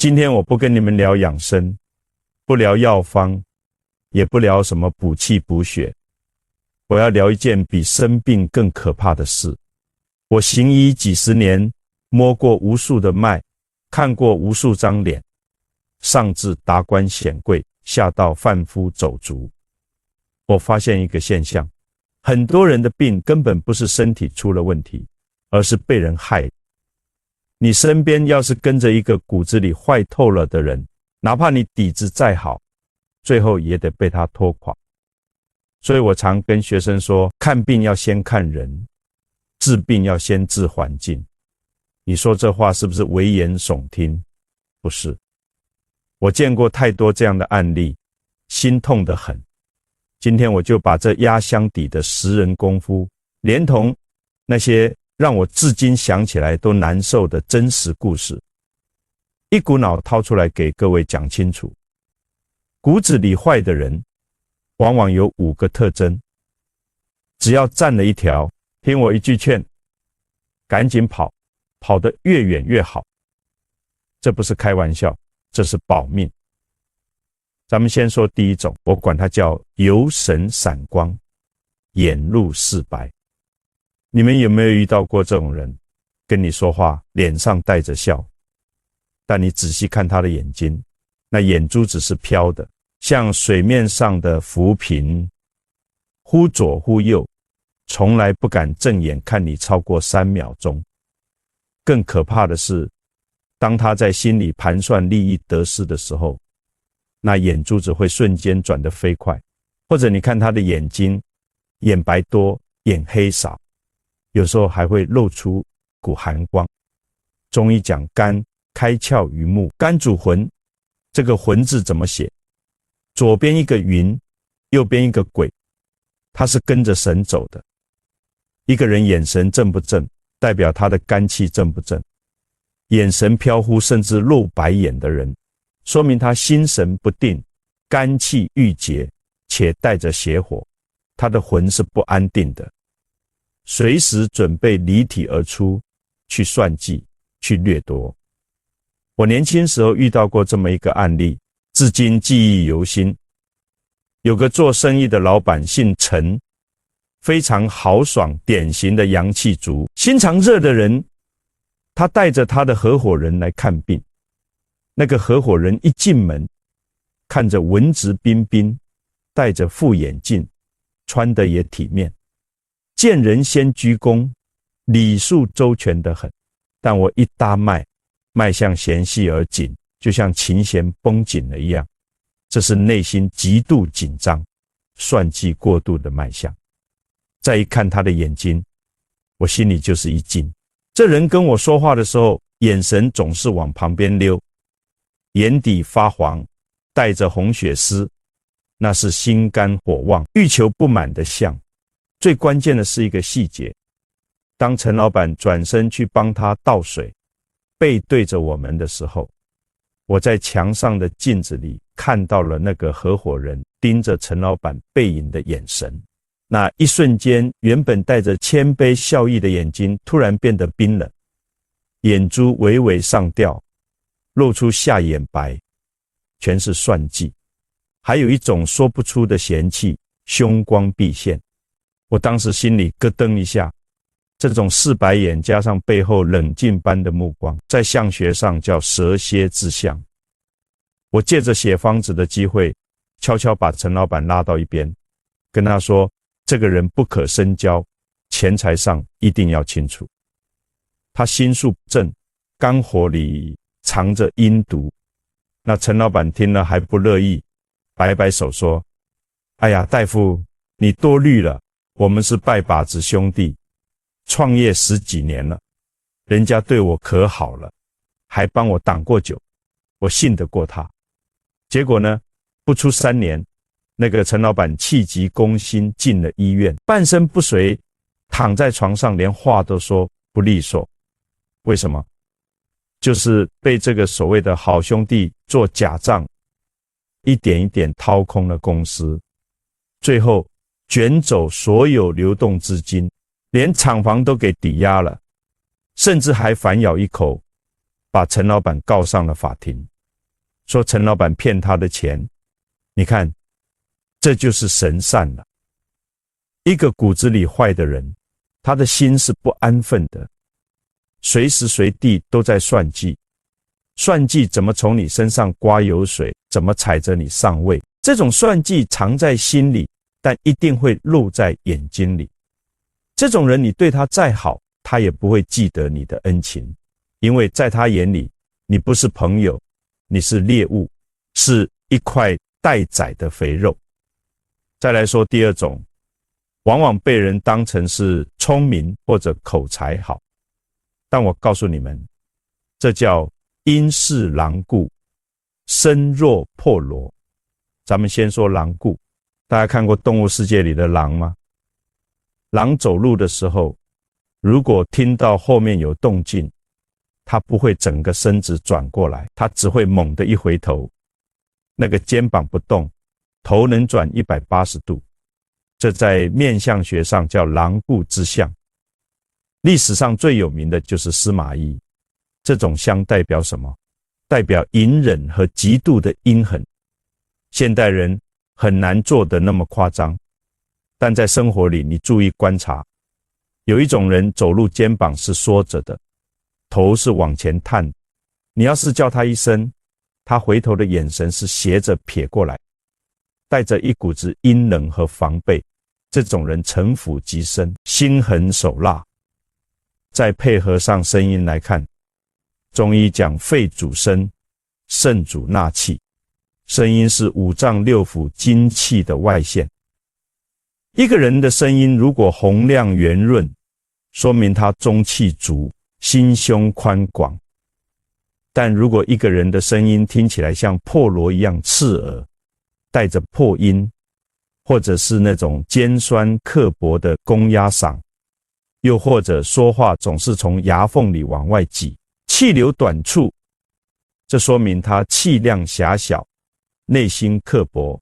今天我不跟你们聊养生，不聊药方，也不聊什么补气补血，我要聊一件比生病更可怕的事。我行医几十年，摸过无数的脉，看过无数张脸，上至达官显贵，下到贩夫走卒。我发现一个现象，很多人的病根本不是身体出了问题，而是被人害。你身边要是跟着一个骨子里坏透了的人，哪怕你底子再好，最后也得被他拖垮。所以我常跟学生说，看病要先看人，治病要先治环境。你说这话是不是危言耸听？不是。我见过太多这样的案例，心痛得很。今天我就把这压箱底的10人功夫，连同那些让我至今想起来都难受的真实故事，一股脑掏出来给各位讲清楚。骨子里坏的人，往往有5个特征，只要占了一条，听我一句劝，赶紧跑，跑得越远越好。这不是开玩笑，这是保命。咱们先说第一种，我管它叫游神闪光，眼露四白。你们有没有遇到过这种人，跟你说话脸上带着笑，但你仔细看他的眼睛，那眼珠子是飘的，像水面上的浮萍，忽左忽右，从来不敢正眼看你超过3秒钟。更可怕的是，当他在心里盘算利益得失的时候，那眼珠子会瞬间转得飞快。或者你看他的眼睛，眼白多，眼黑少，有时候还会露出股寒光。中医讲肝开窍于目，肝主魂，这个魂字怎么写？左边一个云，右边一个鬼，他是跟着神走的。一个人眼神正不正，代表他的肝气正不正。眼神飘忽甚至露白眼的人，说明他心神不定，肝气郁结，且带着邪火，他的魂是不安定的，随时准备离体而出，去算计，去掠夺。我年轻时候遇到过这么一个案例，至今记忆犹新。有个做生意的老板姓陈，非常豪爽，典型的阳气足，心肠热的人。他带着他的合伙人来看病，那个合伙人一进门，看着文质彬彬，戴着副眼镜，穿得也体面，见人先鞠躬，礼数周全得很。但我一搭脉，脉象弦细而紧，就像琴弦绷紧了一样，这是内心极度紧张，算计过度的脉象。再一看他的眼睛，我心里就是一惊。这人跟我说话的时候，眼神总是往旁边溜，眼底发黄，带着红血丝，那是心肝火旺，欲求不满的象。最关键的是一个细节，当陈老板转身去帮他倒水，背对着我们的时候，我在墙上的镜子里看到了那个合伙人盯着陈老板背影的眼神。那一瞬间，原本带着谦卑笑意的眼睛突然变得冰冷，眼珠微微上吊，露出下眼白，全是算计，还有一种说不出的嫌弃，凶光毕现。我当时心里咯噔一下，这种四白眼加上背后冷静般的目光，在相学上叫蛇蝎之相。我借着写方子的机会，悄悄把陈老板拉到一边，跟他说，这个人不可深交，钱财上一定要清楚。他心术不正，肝火里藏着阴毒。那陈老板听了还不乐意，摆摆手说，哎呀，大夫，你多虑了，我们是拜把子兄弟，创业10几年了，人家对我可好了，还帮我挡过酒，我信得过他。结果呢，不出3年，那个陈老板气急攻心进了医院，半身不遂，躺在床上连话都说不利索。为什么？就是被这个所谓的好兄弟做假账，一点一点掏空了公司，最后卷走所有流动资金，连厂房都给抵押了，甚至还反咬一口，把陈老板告上了法庭。说陈老板骗他的钱，你看，这就是神善了。一个骨子里坏的人，他的心是不安分的，随时随地都在算计，算计怎么从你身上刮油水，怎么踩着你上位。这种算计藏在心里，但一定会露在眼睛里。这种人你对他再好，他也不会记得你的恩情，因为在他眼里，你不是朋友，你是猎物，是一块待宰的肥肉。再来说第二种，往往被人当成是聪明或者口才好，但我告诉你们，这叫因势狼顾，身弱破罗。咱们先说狼顾，大家看过动物世界里的狼吗？狼走路的时候，如果听到后面有动静，它不会整个身子转过来，它只会猛地一回头，那个肩膀不动，头能转180度。这在面相学上叫狼顾之相。历史上最有名的就是司马懿，这种相代表什么？代表隐忍和极度的阴狠。现代人很难做得那么夸张，但在生活里你注意观察，有一种人走路肩膀是缩着的，头是往前探，你要是叫他一声，他回头的眼神是斜着撇过来，带着一股子阴冷和防备。这种人城府极深，心狠手辣。再配合上声音来看，中医讲肺主声，肾主纳气，声音是五脏六腑精气的外现。一个人的声音如果洪亮圆润，说明他中气足，心胸宽广。但如果一个人的声音听起来像破锣一样刺耳，带着破音，或者是那种尖酸刻薄的公鸭嗓，又或者说话总是从牙缝里往外挤，气流短促，这说明他气量狭小，内心刻薄，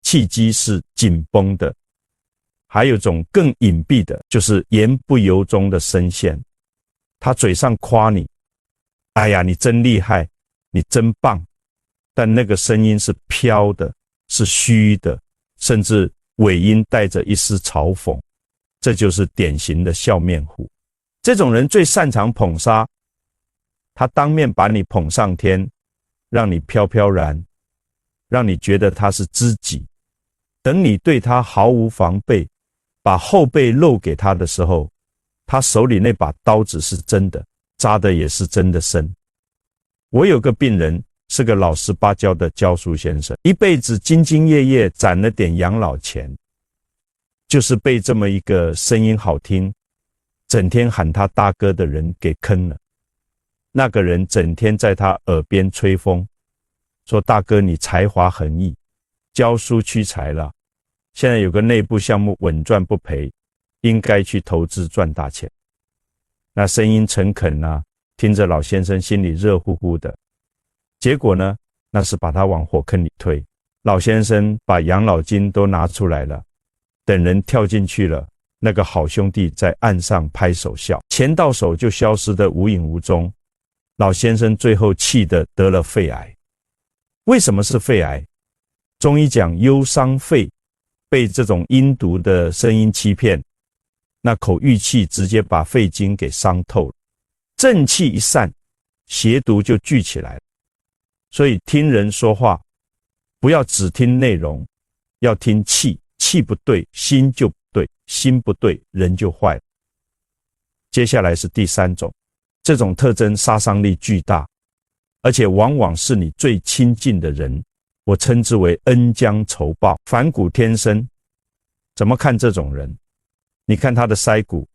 气机是紧绷的。还有种更隐蔽的，就是言不由衷的声线，他嘴上夸你，哎呀，你真厉害，你真棒，但那个声音是飘的，是虚的，甚至尾音带着一丝嘲讽，这就是典型的笑面虎。这种人最擅长捧杀，他当面把你捧上天，让你飘飘然，让你觉得他是知己。等你对他毫无防备，把后背露给他的时候，他手里那把刀子是真的，扎的也是真的深。我有个病人是个老实巴交的教书先生，一辈子兢兢业业攒了点养老钱，就是被这么一个声音好听，整天喊他大哥的人给坑了。那个人整天在他耳边吹风，说大哥你才华横溢，教书屈才了，现在有个内部项目稳赚不赔，应该去投资赚大钱。那声音诚恳啊，听着老先生心里热乎乎的。结果呢，那是把他往火坑里推。老先生把养老金都拿出来了，等人跳进去了，那个好兄弟在岸上拍手笑，钱到手就消失得无影无踪。老先生最后气得得了肺癌。为什么是肺癌？中医讲忧伤肺，被这种阴毒的声音欺骗，那口欲气直接把肺经给伤透了，正气一散，邪毒就聚起来了。所以听人说话，不要只听内容，要听气，气不对，心就不对，心不对，人就坏了。接下来是第三种，这种特征杀伤力巨大，而且往往是你最亲近的人，我称之为恩将仇报，反骨天生。怎么看这种人？你看他的腮骨，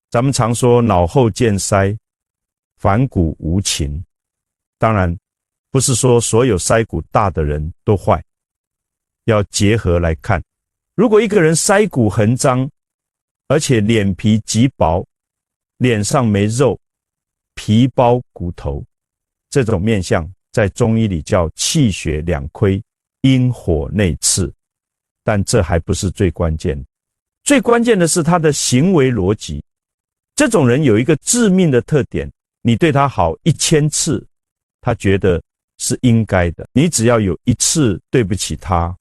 咱们常说脑后见腮，反骨无情。当然不是说所有腮骨大的人都坏，要结合来看。如果一个人腮骨横张，而且脸皮极薄，脸上没肉，皮包骨头，这种面相在中医里叫气血两亏，阴火内刺。但这还不是最关键的，最关键的是他的行为逻辑。这种人有一个致命的特点，你对他好1000次，他觉得是应该的。你只要有一次对不起他，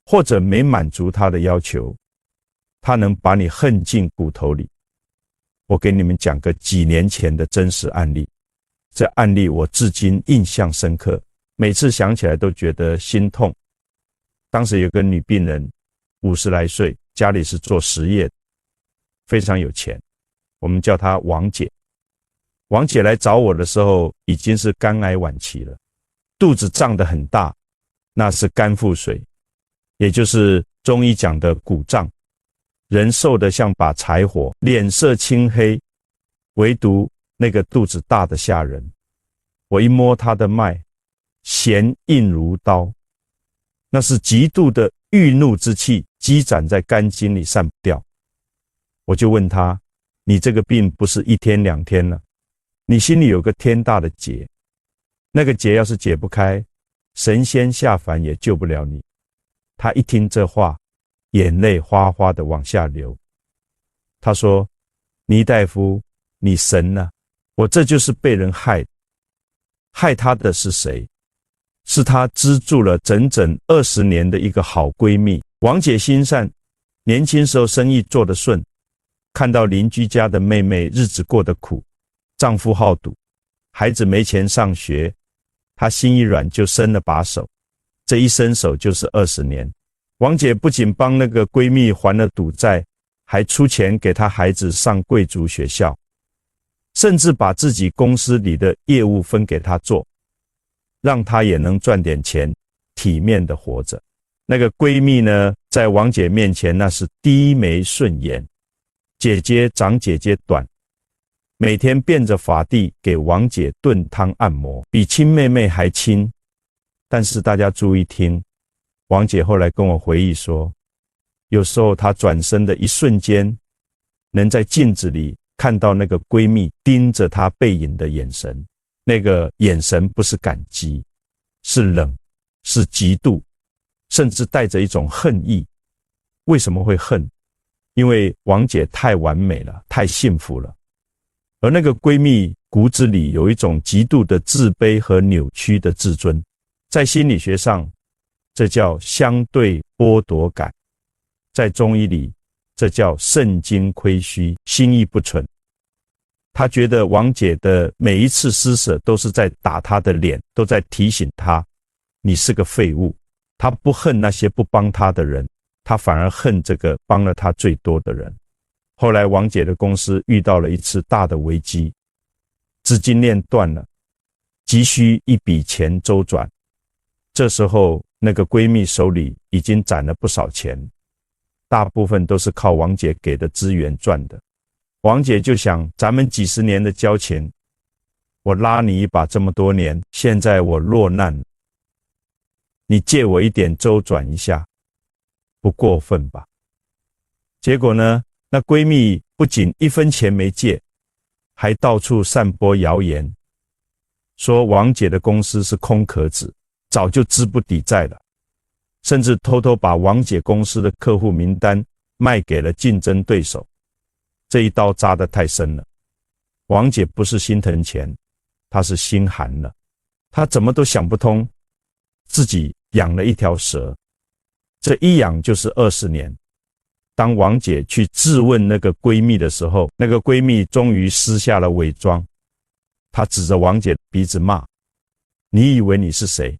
或者没满足他的要求，他能把你恨进骨头里。我给你们讲个几年前的真实案例，这案例我至今印象深刻，每次想起来都觉得心痛。当时有个女病人50来岁，家里是做实业，非常有钱，我们叫她王姐。王姐来找我的时候已经是肝癌晚期了，肚子胀得很大，那是肝腹水，也就是中医讲的骨胀，人瘦得像把柴火，脸色青黑，唯独那个肚子大的吓人。我一摸她的脉，弦硬如刀，那是极度的郁怒之气积攒在肝经里散不掉。我就问她，你这个病不是1天2天了，你心里有个天大的结，那个结要是解不开，神仙下凡也救不了你。她一听这话，眼泪哗哗的往下流。她说，倪大夫，你神了，我这就是被人害。害她的是谁？是她资助了整整20年的一个好闺蜜。王姐心善，年轻时候生意做得顺，看到邻居家的妹妹日子过得苦，丈夫好赌，孩子没钱上学，她心一软就伸了把手，这一伸手就是20年。王姐不仅帮那个闺蜜还了赌债，还出钱给她孩子上贵族学校，甚至把自己公司里的业务分给她做，让她也能赚点钱，体面的活着。那个闺蜜呢，在王姐面前那是低眉顺眼，姐姐长姐姐短，每天变着法地给王姐炖汤按摩，比亲妹妹还亲。但是大家注意听，王姐后来跟我回忆说，有时候她转身的一瞬间，能在镜子里看到那个闺蜜盯着她背影的眼神，那个眼神不是感激，是冷，是嫉妒，甚至带着一种恨意。为什么会恨？因为王姐太完美了，太幸福了。而那个闺蜜骨子里有一种极度的自卑和扭曲的自尊，在心理学上，这叫相对剥夺感；在中医里，这叫肾精亏虚，心意不纯。她觉得王姐的每一次施舍都是在打她的脸，都在提醒她，你是个废物。她不恨那些不帮她的人，她反而恨这个帮了她最多的人。后来王姐的公司遇到了一次大的危机，资金链断了，急需一笔钱周转。这时候那个闺蜜手里已经攒了不少钱，大部分都是靠王姐给的资源赚的。王姐就想，咱们几十年的交情，我拉你一把这么多年，现在我落难了，你借我一点周转一下，不过分吧？结果呢，那闺蜜不仅1分钱没借，还到处散播谣言，说王姐的公司是空壳子，早就资不抵债了，甚至偷偷把王姐公司的客户名单卖给了竞争对手。这一刀扎得太深了，王姐不是心疼钱，她是心寒了。她怎么都想不通，自己养了一条蛇，这一养就是20年。当王姐去质问那个闺蜜的时候，那个闺蜜终于撕下了伪装，她指着王姐鼻子骂，你以为你是谁？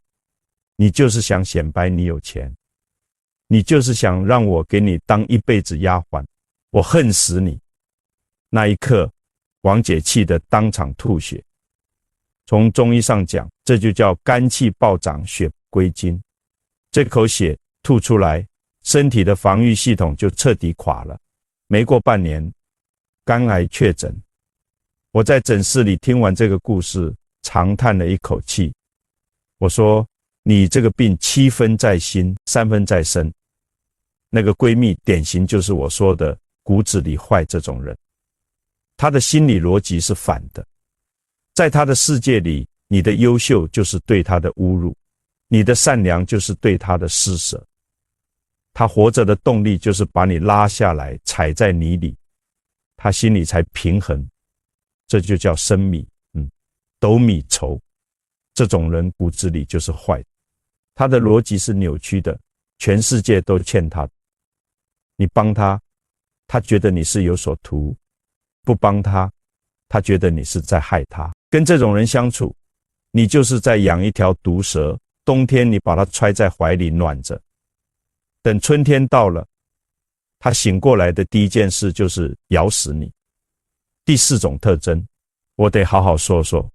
你就是想显摆你有钱，你就是想让我给你当一辈子丫鬟，我恨死你。那一刻，王姐气得当场吐血。从中医上讲，这就叫肝气暴涨，血归经。这口血吐出来，身体的防御系统就彻底垮了。没过半年，肝癌确诊。我在诊室里听完这个故事，长叹了一口气。我说，你这个病7分在心，3分在身。那个闺蜜典型就是我说的骨子里坏这种人，她的心理逻辑是反的。在她的世界里，你的优秀就是对她的侮辱，你的善良就是对她的施舍。她活着的动力就是把你拉下来，踩在泥里，她心里才平衡。这就叫生米，斗米仇。这种人骨子里就是坏的，他的逻辑是扭曲的，全世界都欠他。你帮他，他觉得你是有所图；不帮他，他觉得你是在害他。跟这种人相处，你就是在养一条毒蛇，冬天你把它揣在怀里暖着，等春天到了，他醒过来的第一件事就是咬死你。第4种特征，我得好好说说。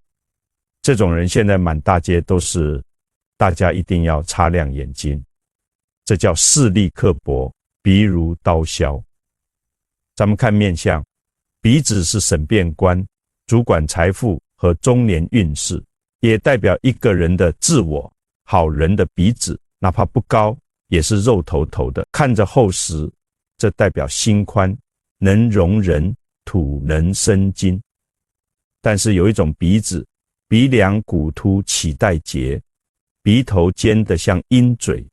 这种人现在满大街都是，大家一定要擦亮眼睛。这叫势利刻薄，鼻如刀削。咱们看面相，鼻子是审辩官，主管财富和中年运势，也代表一个人的自我。好人的鼻子哪怕不高，也是肉头头的，看着厚实，这代表心宽，能容人，土能生金。但是有一种鼻子，鼻梁骨突起带结，鼻头尖得像鹰嘴，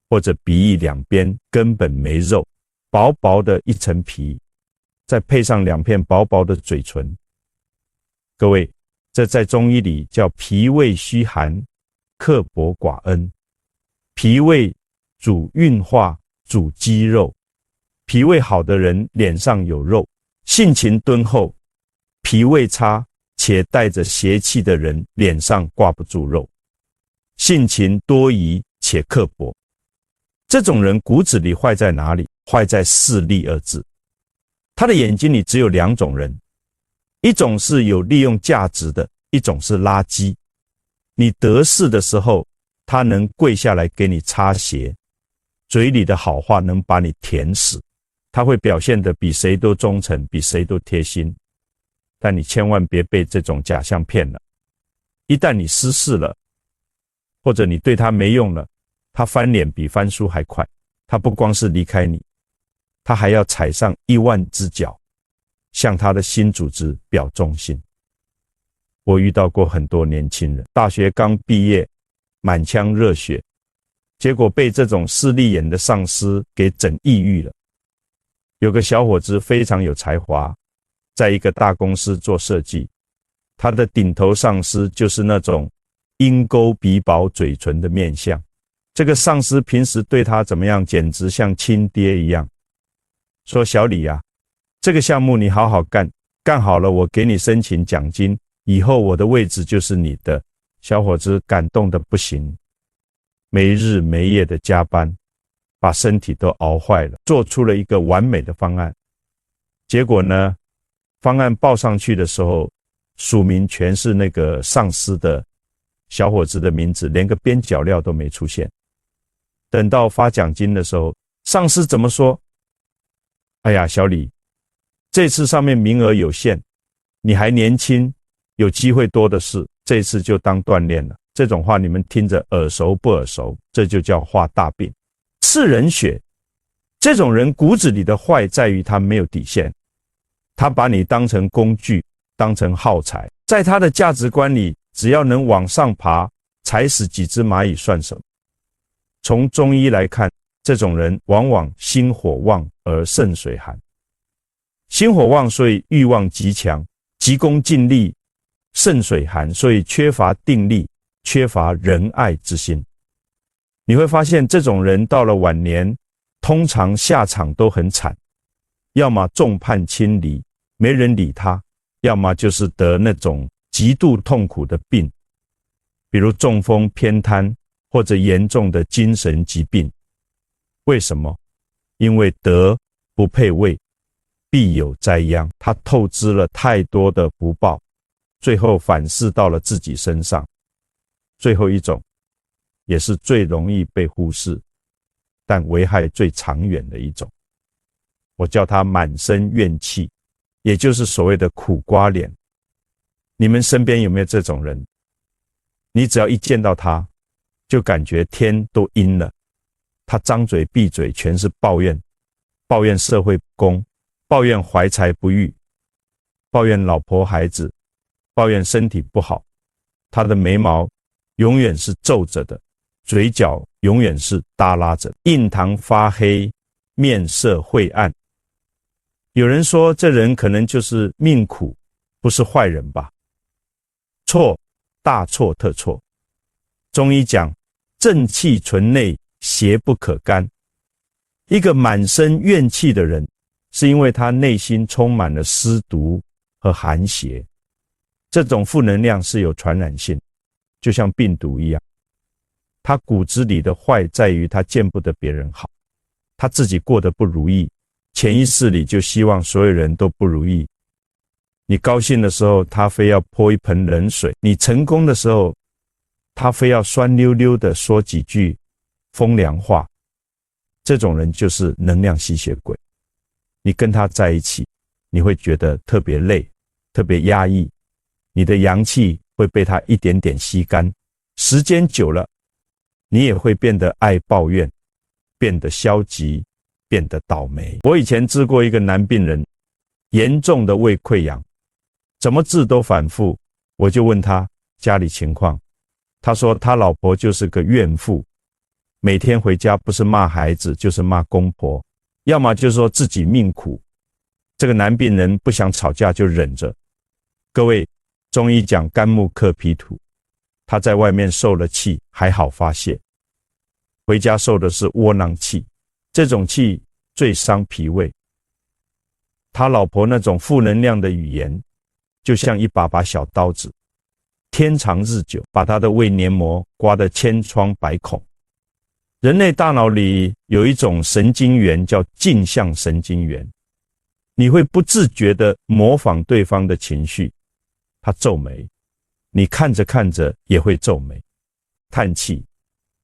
或者鼻翼两边根本没肉，薄薄的一层皮，再配上2片薄薄的嘴唇。各位，这在中医里叫脾胃虚寒，刻薄寡恩。脾胃主运化，主肌肉，脾胃好的人脸上有肉，性情敦厚；脾胃差且带着邪气的人脸上挂不住肉，性情多疑且刻薄。这种人骨子里坏在哪里？坏在势利二字。他的眼睛里只有2种人，一种是有利用价值的，一种是垃圾。你得势的时候，他能跪下来给你擦鞋，嘴里的好话能把你甜死，他会表现得比谁都忠诚，比谁都贴心。但你千万别被这种假象骗了，一旦你失势了，或者你对他没用了，他翻脸比翻书还快。他不光是离开你，他还要踩上10000只脚，向他的新组织表忠心。我遇到过很多年轻人，大学刚毕业，满腔热血，结果被这种势利眼的上司给整抑郁了。有个小伙子非常有才华，在一个大公司做设计，他的顶头上司就是那种鹰钩鼻薄嘴唇的面相。这个上司平时对他怎么样，简直像亲爹一样，说小李啊，这个项目你好好干，干好了我给你申请奖金，以后我的位置就是你的。小伙子感动得不行，没日没夜的加班，把身体都熬坏了，做出了一个完美的方案。结果呢，方案报上去的时候，署名全是那个上司的小伙子的名字，连个边角料都没出现。等到发奖金的时候，上司怎么说？哎呀，小李，这次上面名额有限，你还年轻，有机会多的是，这次就当锻炼了。这种话你们听着耳熟不耳熟？这就叫画大饼。刺人血，这种人骨子里的坏在于他没有底线，他把你当成工具，当成耗材，在他的价值观里，只要能往上爬，踩死几只蚂蚁算什么？从中医来看，这种人往往心火旺而肾水寒。心火旺，所以欲望极强，急功近利；肾水寒，所以缺乏定力，缺乏仁爱之心。你会发现这种人到了晚年，通常下场都很惨，要么众叛亲离，没人理他，要么就是得那种极度痛苦的病，比如中风、偏瘫，或者严重的精神疾病。为什么？因为德不配位，必有灾殃。他透支了太多的福报，最后反噬到了自己身上。最后一种，也是最容易被忽视，但危害最长远的一种，我叫他满身怨气，也就是所谓的苦瓜脸。你们身边有没有这种人？你只要一见到他，就感觉天都阴了。他张嘴闭嘴全是抱怨，抱怨社会不公，抱怨怀才不遇，抱怨老婆孩子，抱怨身体不好。他的眉毛永远是皱着的，嘴角永远是耷拉着，印堂发黑，面色晦暗。有人说这人可能就是命苦，不是坏人吧？错，大错特错。中医讲正气存内，邪不可干。一个满身怨气的人，是因为他内心充满了湿毒和寒邪。这种负能量是有传染性，就像病毒一样。他骨子里的坏在于他见不得别人好，他自己过得不如意，潜意识里就希望所有人都不如意。你高兴的时候，他非要泼一盆冷水；你成功的时候，他非要酸溜溜的说几句风凉话。这种人就是能量吸血鬼。你跟他在一起，你会觉得特别累，特别压抑，你的阳气会被他一点点吸干。时间久了，你也会变得爱抱怨，变得消极，变得倒霉。我以前治过一个男病人，严重的胃溃疡，怎么治都反复。我就问他家里情况，他说他老婆就是个怨妇，每天回家不是骂孩子就是骂公婆，要么就说自己命苦。这个男病人不想吵架就忍着。各位，中医讲肝木克脾土，他在外面受了气还好发泄，回家受的是窝囊气，这种气最伤脾胃。他老婆那种负能量的语言，就像一把把小刀子，天长日久，把他的胃黏膜刮得千疮百孔。人类大脑里有一种神经元叫镜像神经元，你会不自觉地模仿对方的情绪。他皱眉，你看着看着也会皱眉；叹气，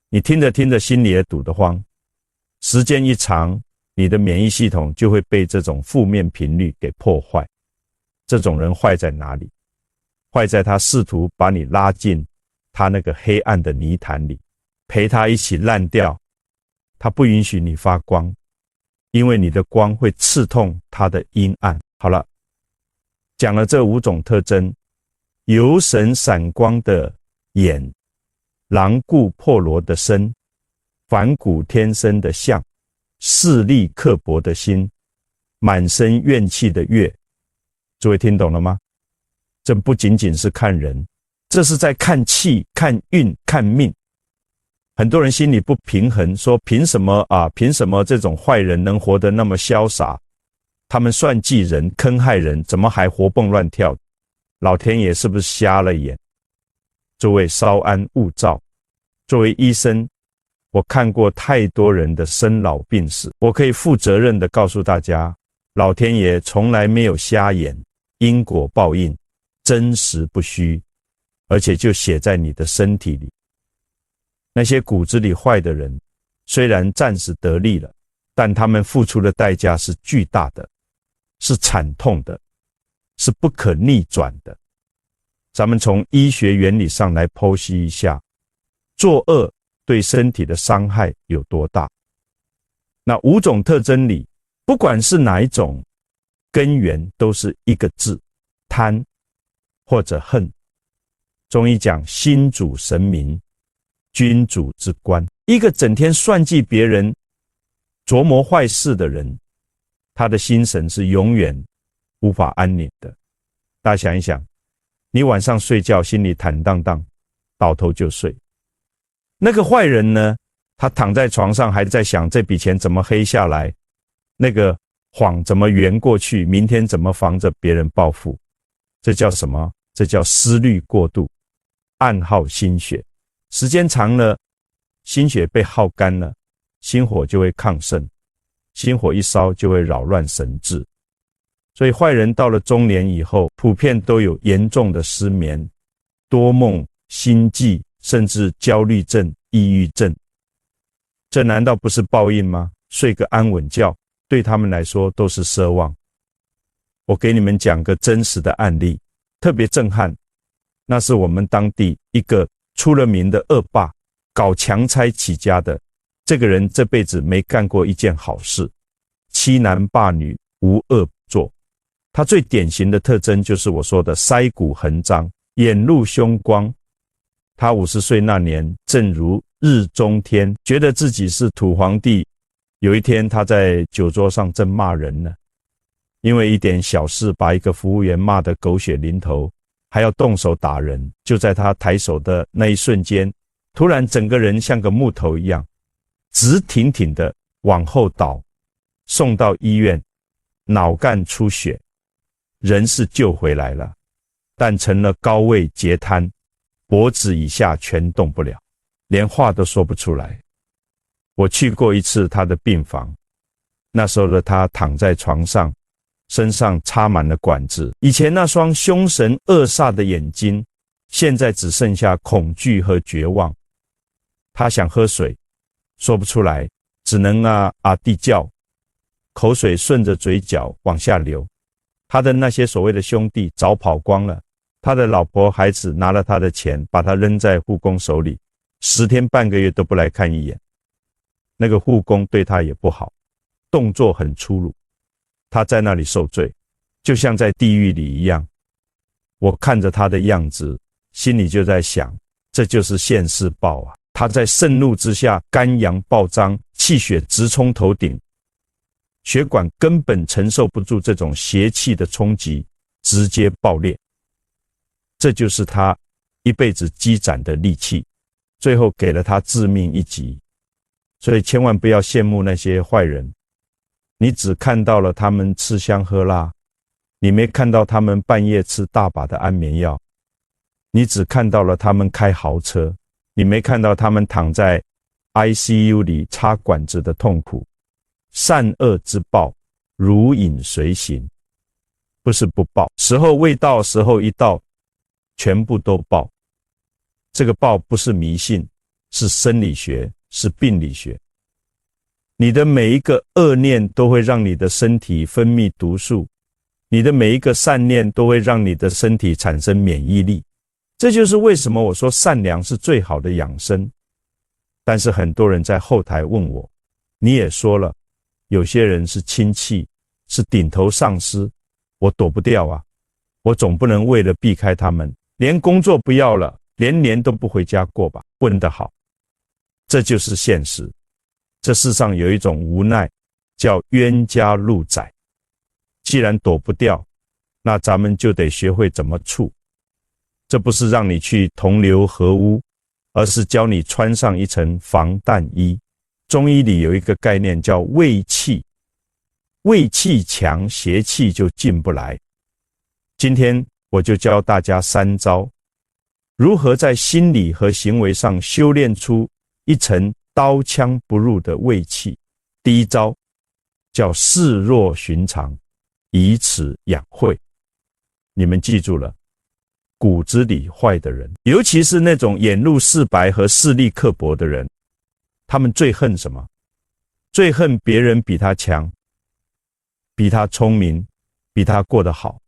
你听着听着心里也堵得慌。时间一长，你的免疫系统就会被这种负面频率给破坏。这种人坏在哪里？坏在他试图把你拉进他那个黑暗的泥潭里，陪他一起烂掉。他不允许你发光，因为你的光会刺痛他的阴暗。好了，讲了这5种特征：游神闪光的眼，狼顾破罗的身，反骨天生的相，势利刻薄的心，满身怨气的月。诸位听懂了吗？这不仅仅是看人，这是在看气、看运、看命。很多人心里不平衡，说凭什么这种坏人能活得那么潇洒？他们算计人、坑害人，怎么还活蹦乱跳？老天爷是不是瞎了眼？诸位稍安勿躁。作为医生，我看过太多人的生老病死，我可以负责任地告诉大家，老天爷从来没有瞎眼，因果报应真实不虚，而且就写在你的身体里。那些骨子里坏的人，虽然暂时得利了，但他们付出的代价是巨大的，是惨痛的，是不可逆转的。咱们从医学原理上来剖析一下，作恶对身体的伤害有多大。那5种特征里，不管是哪一种，根源都是一个字：贪或者恨。中医讲心主神明，君主之官。一个整天算计别人、琢磨坏事的人，他的心神是永远无法安宁的。大家想一想，你晚上睡觉心里坦荡荡，倒头就睡。那个坏人呢，他躺在床上还在想这笔钱怎么黑下来，那个谎怎么圆过去，明天怎么防着别人报复。这叫什么？这叫思虑过度，暗耗心血。时间长了，心血被耗干了，心火就会亢盛，心火一烧就会扰乱神志。所以坏人到了中年以后，普遍都有严重的失眠、多梦、心悸，甚至焦虑症、抑郁症。这难道不是报应吗？睡个安稳觉，对他们来说都是奢望。我给你们讲个真实的案例，特别震撼。那是我们当地一个出了名的恶霸，搞强拆起家的。这个人这辈子没干过一件好事，欺男霸女，无恶作。他最典型的特征就是我说的腮骨横张，眼露凶光。他50岁那年正如日中天，觉得自己是土皇帝。有一天他在酒桌上正骂人呢，因为一点小事把一个服务员骂得狗血淋头，还要动手打人。就在他抬手的那一瞬间，突然整个人像个木头一样，直挺挺的往后倒，送到医院，脑干出血，人是救回来了，但成了高位截瘫，脖子以下全动不了，连话都说不出来。我去过一次他的病房，那时候的他躺在床上，身上插满了管子，以前那双凶神恶煞的眼睛，现在只剩下恐惧和绝望。他想喝水，说不出来，只能地叫，口水顺着嘴角往下流。他的那些所谓的兄弟早跑光了，他的老婆孩子拿了他的钱，把他扔在护工手里，10天半个月都不来看一眼。那个护工对他也不好，动作很粗鲁，他在那里受罪，就像在地狱里一样。我看着他的样子，心里就在想，这就是现世报啊！他在盛怒之下肝阳暴张，气血直冲头顶，血管根本承受不住这种邪气的冲击，直接爆裂。这就是他一辈子积攒的戾气，最后给了他致命一击。所以千万不要羡慕那些坏人，你只看到了他们吃香喝辣，你没看到他们半夜吃大把的安眠药，你只看到了他们开豪车，你没看到他们躺在 ICU 里插管子的痛苦。善恶之报，如影随形，不是不报，时候未到，时候一到，全部都报。这个报不是迷信，是生理学，是病理学。你的每一个恶念都会让你的身体分泌毒素，你的每一个善念都会让你的身体产生免疫力。这就是为什么我说善良是最好的养生。但是很多人在后台问我，你也说了，有些人是亲戚，是顶头上司，我躲不掉啊，我总不能为了避开他们，连工作不要了，连年都不回家过吧？问得好，这就是现实。这世上有一种无奈，叫冤家路窄。既然躲不掉，那咱们就得学会怎么处。这不是让你去同流合污，而是教你穿上一层防弹衣。中医里有一个概念叫卫气，卫气强，邪气就进不来。今天我就教大家3招，如何在心理和行为上修炼出一层刀枪不入的卫气。第一招叫视若寻常，以此养晦。你们记住了，骨子里坏的人，尤其是那种眼露赤白和势力刻薄的人，他们最恨什么？最恨别人比他强，比他聪明，比他过得好。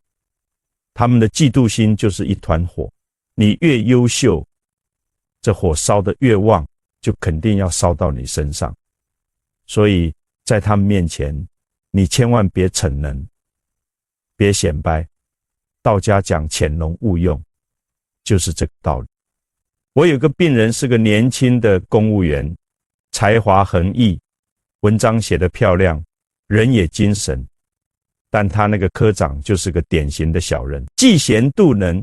他们的嫉妒心就是一团火，你越优秀，这火烧得越旺，就肯定要烧到你身上。所以在他们面前，你千万别逞能，别显摆。道家讲潜龙勿用，就是这个道理。我有个病人是个年轻的公务员，才华横溢，文章写得漂亮，人也精神，但他那个科长就是个典型的小人，嫉贤妒能，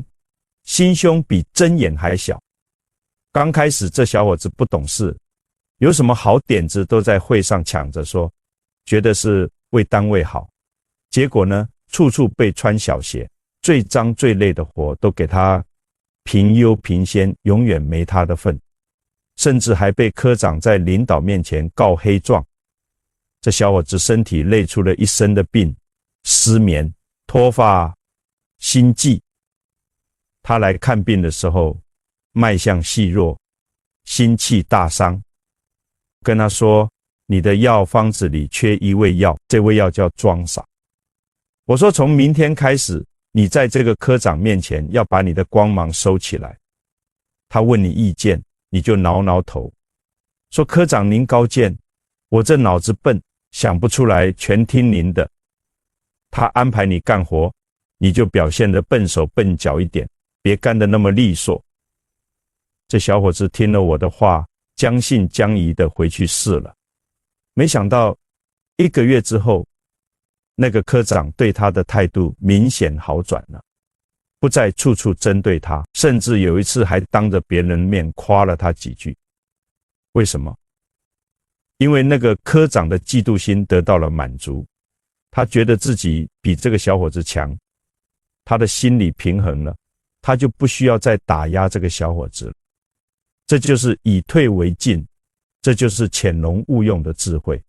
心胸比针眼还小。刚开始这小伙子不懂事，有什么好点子都在会上抢着说，觉得是为单位好。结果呢，处处被穿小鞋，最脏最累的活都给他评优评先，永远没他的份，甚至还被科长在领导面前告黑状。这小伙子身体累出了一身的病，失眠、脱发、心悸。他来看病的时候，脉象细弱，心气大伤。跟他说，你的药方子里缺一味药，这味药叫装傻。我说从明天开始，你在这个科长面前要把你的光芒收起来。他问你意见，你就挠挠头，说科长您高见，我这脑子笨，想不出来，全听您的。他安排你干活，你就表现得笨手笨脚一点，别干得那么利索。这小伙子听了我的话，将信将疑的回去试了。没想到1个月之后，那个科长对他的态度明显好转了。不再处处针对他，甚至有一次还当着别人面夸了他几句。为什么？因为那个科长的嫉妒心得到了满足，他觉得自己比这个小伙子强，他的心理平衡了，他就不需要再打压这个小伙子了。这就是以退为进，这就是潜龙勿用的智慧。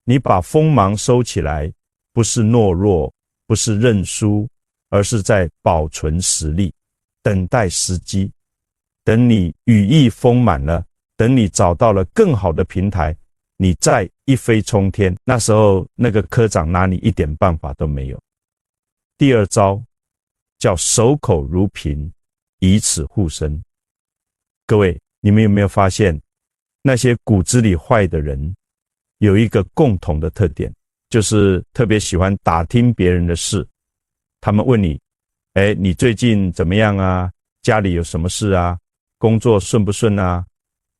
你把锋芒收起来，不是懦弱，不是认输，而是在保存实力，等待时机。等你羽翼丰满了，等你找到了更好的平台，你再一飞冲天，那时候那个科长拿你一点办法都没有。第二招叫守口如瓶，以此护身。各位，你们有没有发现，那些骨子里坏的人有一个共同的特点，就是特别喜欢打听别人的事。他们问你，你最近怎么样啊？家里有什么事啊？工作顺不顺啊？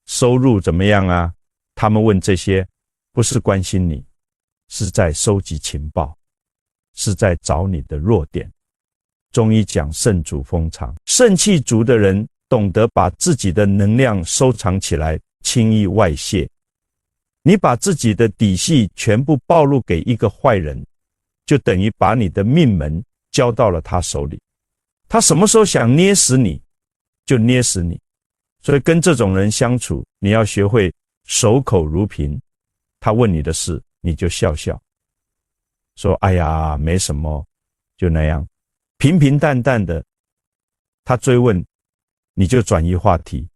收入怎么样啊？他们问这些，不是关心你，是在收集情报，是在找你的弱点。中医讲肾主封藏，肾气足的人懂得把自己的能量收藏起来，轻易外泄。你把自己的底细全部暴露给一个坏人，就等于把你的命门交到了他手里。他什么时候想捏死你，就捏死你。所以跟这种人相处，你要学会守口如瓶。他问你的事，你就笑笑，说哎呀没什么，就那样平平淡淡的。他追问，你就转移话题，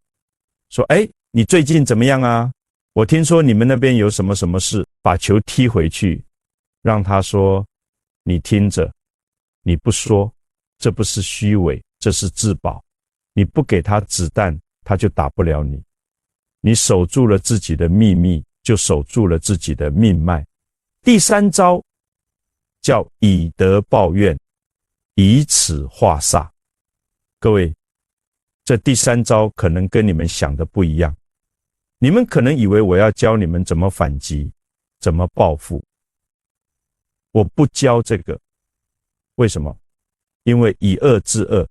说你最近怎么样啊？我听说你们那边有什么什么事，把球踢回去，让他说，你听着，你不说，这不是虚伪，这是自保。你不给他子弹，他就打不了你。你守住了自己的秘密，就守住了自己的命脉。第三招叫以德报怨，以此化煞。各位，这第三招可能跟你们想的不一样。你们可能以为我要教你们怎么反击，怎么报复。我不教这个。为什么？因为以恶制恶，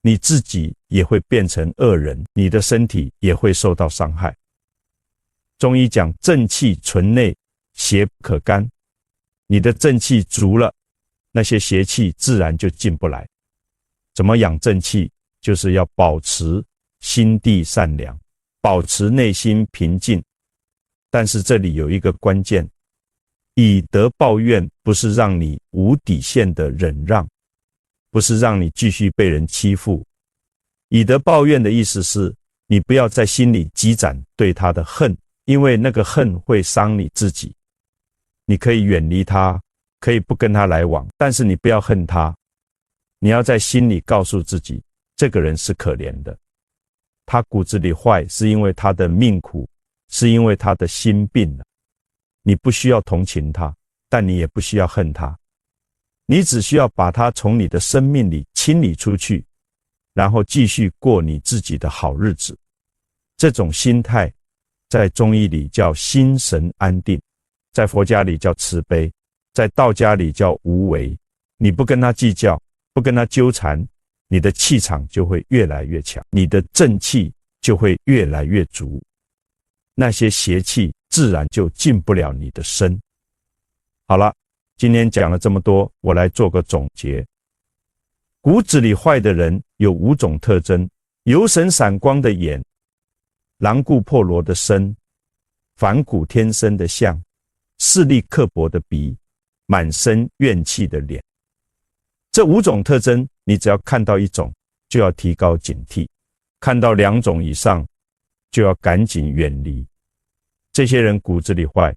你自己也会变成恶人，你的身体也会受到伤害。中医讲正气存内，邪不可干。你的正气足了，那些邪气自然就进不来。怎么养正气？就是要保持心地善良，保持内心平静。但是这里有一个关键，以德报怨不是让你无底线的忍让，不是让你继续被人欺负。以德报怨的意思是，你不要在心里积攒对他的恨，因为那个恨会伤你自己。你可以远离他，可以不跟他来往，但是你不要恨他。你要在心里告诉自己，这个人是可怜的，他骨子里坏是因为他的命苦，是因为他的心病了。你不需要同情他，但你也不需要恨他，你只需要把他从你的生命里清理出去，然后继续过你自己的好日子。这种心态在中医里叫心神安定，在佛家里叫慈悲，在道家里叫无为。你不跟他计较，不跟他纠缠，你的气场就会越来越强，你的正气就会越来越足，那些邪气自然就进不了你的身。好了，今天讲了这么多，我来做个总结。骨子里坏的人有5种特征：游神闪光的眼，狼顾破罗的身，反骨天生的相，势利刻薄的鼻，满身怨气的脸。这5种特征，你只要看到1种，就要提高警惕；看到2种以上，就要赶紧远离。这些人骨子里坏，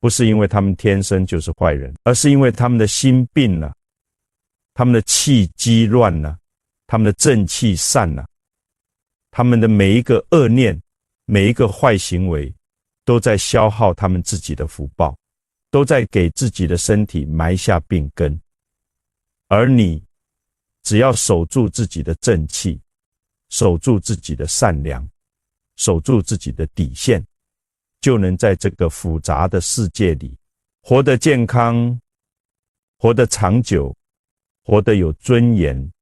不是因为他们天生就是坏人，而是因为他们的心病了，他们的气机乱了，他们的正气散了，他们的每一个恶念，每一个坏行为，都在消耗他们自己的福报，都在给自己的身体埋下病根。而你只要守住自己的正气，守住自己的善良，守住自己的底线，就能在这个复杂的世界里活得健康，活得长久，活得有尊严，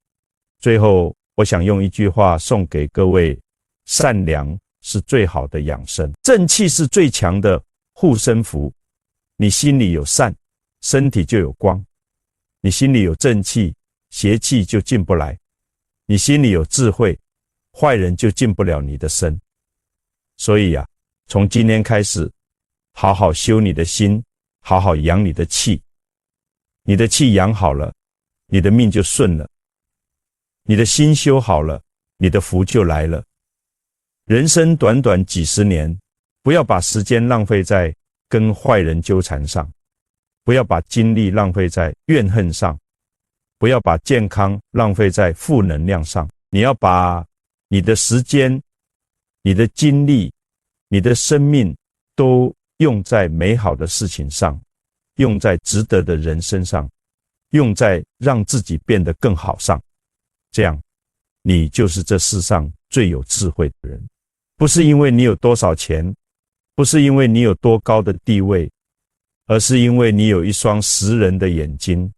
最后，我想用一句话送给各位：善良是最好的养生，正气是最强的护身符。你心里有善，身体就有光；你心里有正气，邪气就进不来；你心里有智慧，坏人就进不了你的身。所以啊，从今天开始，好好修你的心，好好养你的气。你的气养好了，你的命就顺了；你的心修好了，你的福就来了。人生短短几十年，不要把时间浪费在跟坏人纠缠上，不要把精力浪费在怨恨上，不要把健康浪费在负能量上。你要把你的时间、你的精力、你的生命都用在美好的事情上，用在值得的人身上，用在让自己变得更好上。这样，你就是这世上最有智慧的人。不是因为你有多少钱，不是因为你有多高的地位，而是因为你有一双识人的眼睛，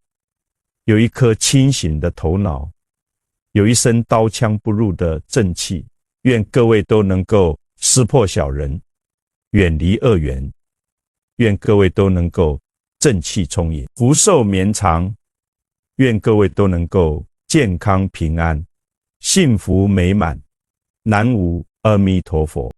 有一颗清醒的头脑，有一身刀枪不入的正气。愿各位都能够识破小人，远离恶缘。愿各位都能够正气充盈，福寿绵长。愿各位都能够健康平安，幸福美满。南无阿弥陀佛。